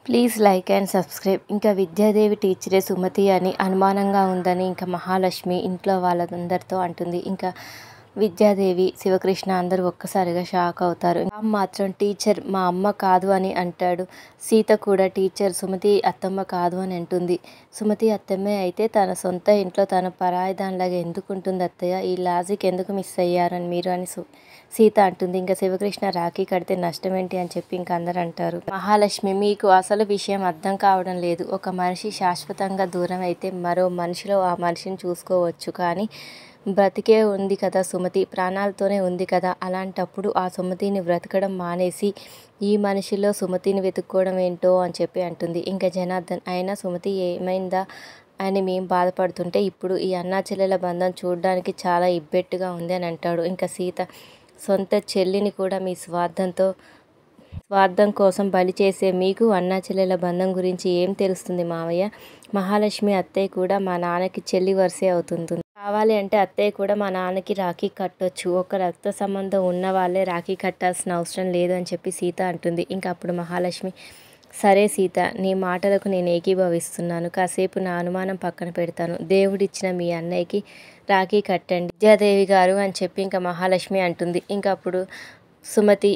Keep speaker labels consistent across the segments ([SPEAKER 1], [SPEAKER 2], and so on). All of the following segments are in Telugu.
[SPEAKER 1] Please like and subscribe. ఇంకా విద్యాదేవి టీచరే సుమతి అని అనుమానంగా ఉందని ఇంకా మహాలక్ష్మి ఇంట్లో వాళ్ళందరితో అంటుంది. ఇంకా విద్యాదేవి, శివకృష్ణ అందరూ ఒక్కసారిగా షాక్ అవుతారు. రామ్ మాత్రం టీచర్ మా అమ్మ కాదు అని అంటాడు. సీత కూడా టీచర్ సుమతి అత్తమ్మ కాదు అని అంటుంది. సుమతి అత్తమ్మే అయితే తన సొంత ఇంట్లో తన పరాయి దానిలాగా ఎందుకు ఉంటుంది అత్తయ్య, ఈ లాజిక్ ఎందుకు మిస్ అయ్యారు అని మీరు అని సీత అంటుంది. ఇంకా శివకృష్ణ రాఖీ కడితే నష్టం ఏంటి అని చెప్పి ఇంకా అందరు అంటారు. మహాలక్ష్మి మీకు అసలు విషయం అర్థం కావడం లేదు. ఒక మనిషి శాశ్వతంగా దూరం అయితే మరో మనిషిలో ఆ మనిషిని చూసుకోవచ్చు, కానీ బ్రతికే ఉంది కదా సుమతి, ప్రాణాలతోనే ఉంది కదా, అలాంటప్పుడు ఆ సుమతిని బ్రతకడం మానేసి ఈ మనిషిలో సుమతిని వెతుక్కోవడం ఏంటో అని చెప్పి అంటుంది. ఇంకా జనార్దన్ అయినా సుమతి ఏమైందా అని మేము బాధపడుతుంటే ఇప్పుడు ఈ అన్నా చెల్లెల బంధం చూడడానికి చాలా ఇబ్బెట్టుగా ఉంది అని అంటాడు. ఇంకా సీత సొంత చెల్లిని కూడా మీ స్వార్థం కోసం బలి చేసే మీకు అన్నా చెల్లెల బంధం గురించి ఏం తెలుస్తుంది మావయ్య? మహాలక్ష్మి అత్తయ్య కూడా మా నాన్నకి చెల్లి వరుసే అవుతుంది. కావాలి అంటే అత్తయ్య కూడా మా నాన్నకి రాఖీ కట్టొచ్చు. ఒక రక్త సంబంధం ఉన్న వాళ్ళే రాఖీ కట్టాల్సిన అవసరం లేదు అని చెప్పి సీత అంటుంది. ఇంకా అప్పుడు మహాలక్ష్మి సరే సీత, నీ మాటలకు నేను ఏకీభవిస్తున్నాను. కాసేపు నా అనుమానం పక్కన పెడతాను. దేవుడిచ్చిన మీ అన్నయ్యకి రాఖీ కట్టండి విద్యాదేవి గారు అని చెప్పి ఇంకా మహాలక్ష్మి అంటుంది. ఇంకా అప్పుడు సుమతి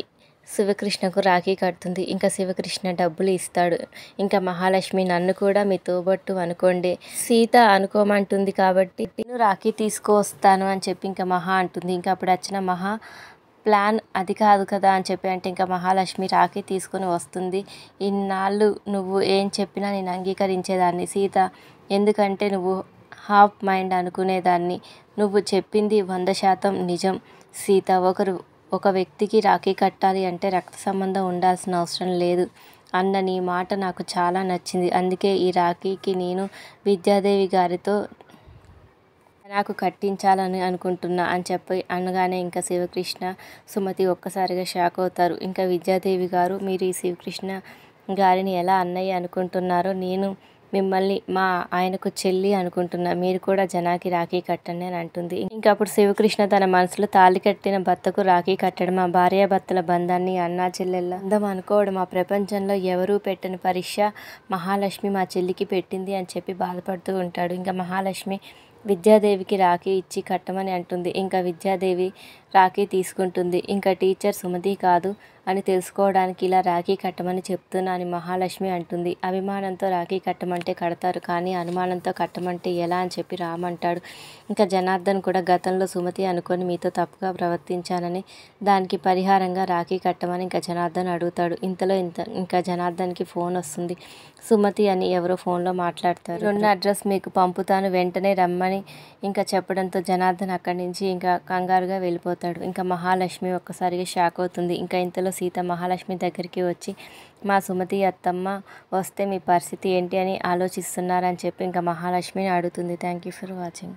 [SPEAKER 1] శివకృష్ణకు రాఖీ కడుతుంది. ఇంకా శివకృష్ణ డబ్బులు ఇస్తాడు. ఇంకా మహాలక్ష్మి నన్ను కూడా మీ తోబట్టు అనుకోండి, సీత అనుకోమంటుంది కాబట్టి నేను రాఖీ తీసుకువస్తాను అని చెప్పి ఇంకా మహా అంటుంది. ఇంకా అప్పుడు వచ్చిన మహా ప్లాన్ అది కాదు కదా అని చెప్పి అంటే ఇంకా మహాలక్ష్మి రాఖీ తీసుకొని వస్తుంది. ఇన్నాళ్ళు నువ్వు ఏం చెప్పినా నేను అంగీకరించేదాన్ని సీత, ఎందుకంటే నువ్వు హాఫ్ మైండ్ అనుకునేదాన్ని. నువ్వు చెప్పింది 100% నిజం సీత. ఒక వ్యక్తికి రాఖీ కట్టాలి అంటే రక్త సంబంధం ఉండాల్సిన అవసరం లేదు అన్న నీ మాట నాకు చాలా నచ్చింది. అందుకే ఈ రాఖీకి నేను విద్యాదేవి గారితో నాకు కట్టించాలని అనుకుంటున్నా అని చెప్పి అనగానే ఇంకా శివకృష్ణ సుమతి ఒక్కసారిగా షాక్ అవుతారు. ఇంకా విద్యాదేవి గారు మీరు ఈ శివకృష్ణ గారిని ఎలా అన్నయ్య అనుకుంటున్నారో నేను మిమ్మల్ని మా ఆయనకు చెల్లి అనుకుంటున్నా, మీరు కూడా జనాకి రాఖీ కట్టండి అని అంటుంది. ఇంకా అప్పుడు శివకృష్ణ తన మనసులో తాళి కట్టిన భర్తకు రాఖీ కట్టడం, ఆ భార్యాభర్తల బంధాన్ని అన్నా చెల్లెళ్ళ బంధం అనుకోవడం, ఆ ప్రపంచంలో ఎవరూ పెట్టని పరీక్ష మహాలక్ష్మి మా చెల్లికి పెట్టింది అని చెప్పి బాధపడుతూ ఉంటాడు. ఇంకా మహాలక్ష్మి విద్యాదేవికి రాఖీ ఇచ్చి కట్టమని అంటుంది. ఇంకా విద్యాదేవి రాఖీ తీసుకుంటుంది. ఇంకా టీచర్ సుమతి కాదు అని తెలుసుకోవడానికి ఇలా రాఖీ కట్టమని చెప్తున్నా అని మహాలక్ష్మి అంటుంది. అభిమానంతో రాఖీ కట్టమంటే కడతారు, కానీ అనుమానంతో కట్టమంటే ఎలా అని చెప్పి రామ్ అంటాడు. ఇంకా జనార్దన్ కూడా గతంలో సుమతి అనుకొని మీతో తప్పుగా ప్రవర్తించానని దానికి పరిహారంగా రాఖీ కట్టమని ఇంకా జనార్దన్ అడుగుతాడు. ఇంతలో ఇంకా జనార్దన్కి ఫోన్ వస్తుంది. సుమతి అని ఎవరో ఫోన్లో మాట్లాడతారు. ఉన్న అడ్రస్ మీకు పంపుతాను, వెంటనే రమ్మని ఇంకా చెప్పడంతో జనార్దన్ అక్కడి నుంచి ఇంకా కంగారుగా వెళ్ళిపోతాడు. ఇంకా మహాలక్ష్మి ఒక్కసారిగా షాక్ అవుతుంది. ఇంకా ఇంతలో సీత మహాలక్ష్మి దగ్గరికి వచ్చి మా సుమతి అత్తమ్మ వస్తే మీ పరిస్థితి ఏంటి అని ఆలోచిస్తున్నారని చెప్పి ఇంకా మహాలక్ష్మిని అడుగుతుంది. Thank you for watching.